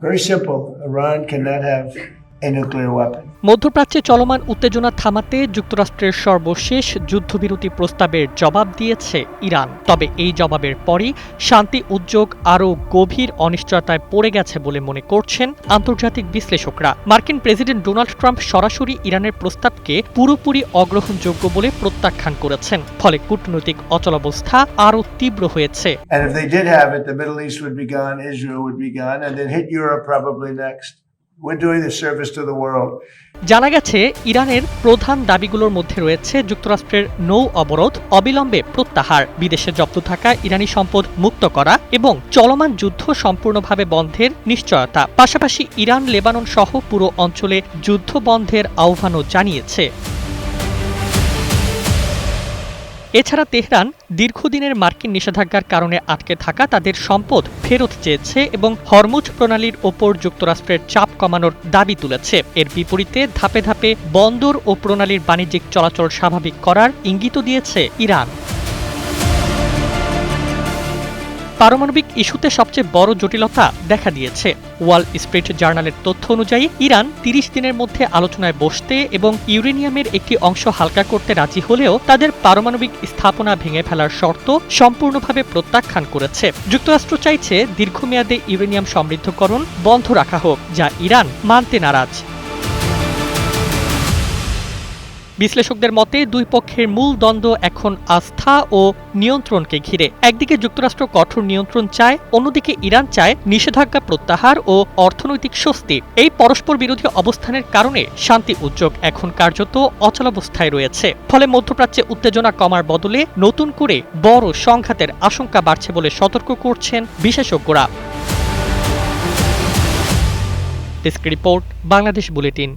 Very simple. Iran cannot have a nuclear weapon. মধ্যপ্রাচ্যে চলমান উত্তেজনা থামাতে যুক্তরাষ্ট্রের সর্বশেষ যুদ্ধবিরতি প্রস্তাবের জবাব দিয়েছে ইরান। তবে এই জবাবের পরই শান্তি উদ্যোগ আরও গভীর অনিশ্চয়তায় পড়ে গেছে বলে মনে করছেন আন্তর্জাতিক বিশ্লেষকরা। মার্কিন প্রেসিডেন্ট ডোনাল্ড ট্রাম্প সরাসরি ইরানের প্রস্তাবকে পুরোপুরি অগ্রহণযোগ্য বলে প্রত্যাখ্যান করেছেন। ফলে কূটনৈতিক অচলাবস্থা আরও তীব্র হয়েছে। And if they did have it, the Middle East would be gone, Israel would be gone, and then hit Europe probably next. We're doing a service to the world. জানা গেছে ইরানের প্রধান দাবিগুলোর মধ্যে রয়েছে যুক্তরাষ্ট্রের নৌ অবরোধ অবিলম্বে প্রত্যাহার, বিদেশে জব্দ থাকা ইরানি সম্পদ মুক্ত করা এবং চলমান যুদ্ধ সম্পূর্ণভাবে বন্ধের নিশ্চয়তা। পাশাপাশি ইরান লেবানন সহ পুরো অঞ্চলে যুদ্ধ বন্ধের আহ্বানও জানিয়েছে। এছাড়া তেহরান দীর্ঘদিনের মার্কিন নিষেধাজ্ঞার কারণে আটকে থাকা তাদের সম্পদ ফেরত চেয়েছে এবং হরমুজ প্রণালীর ওপর যুক্তরাষ্ট্রের চাপ কমানোর দাবি তুলেছে। এর বিপরীতে ধাপে ধাপে বন্দর ও প্রণালীর বাণিজ্যিক চলাচল স্বাভাবিক করার ইঙ্গিতও দিয়েছে ইরান। পারমাণবিক ইস্যুতে সবচেয়ে বড় জটিলতা দেখা দিয়েছে। ওয়াল স্ট্রিট জার্নালের তথ্য অনুযায়ী ইরান ৩০ দিনের মধ্যে আলোচনায় বসতে এবং ইউরেনিয়ামের একটি অংশ হালকা করতে রাজি হলেও তাদের পারমাণবিক স্থাপনা ভেঙে ফেলার শর্ত সম্পূর্ণভাবে প্রত্যাখ্যান করেছে। যুক্তরাষ্ট্র চাইছে দীর্ঘমেয়াদে ইউরেনিয়াম সমৃদ্ধকরণ বন্ধ রাখা হোক, যা ইরান মানতে নারাজ। বিশ্লেষকদের মতে দুই পক্ষের মূল দ্বন্দ্ব এখন আস্থা ও নিয়ন্ত্রণকে ঘিরে। একদিকে যুক্তরাষ্ট্র কঠোর নিয়ন্ত্রণ চায়, অন্যদিকে ইরান চায় নিষেধাজ্ঞা প্রত্যাহার ও অর্থনৈতিক স্বস্তি। এই পরস্পর বিরোধী অবস্থানের কারণে শান্তি উদ্যোগ এখন কার্যত অচলাবস্থায় রয়েছে। ফলে মধ্যপ্রাচ্যে উত্তেজনা কমার বদলে নতুন করে বড় সংঘাতের আশঙ্কা বাড়ছে বলে সতর্ক করছেন বিশেষজ্ঞরা। Desk report, Bangladesh bulletin.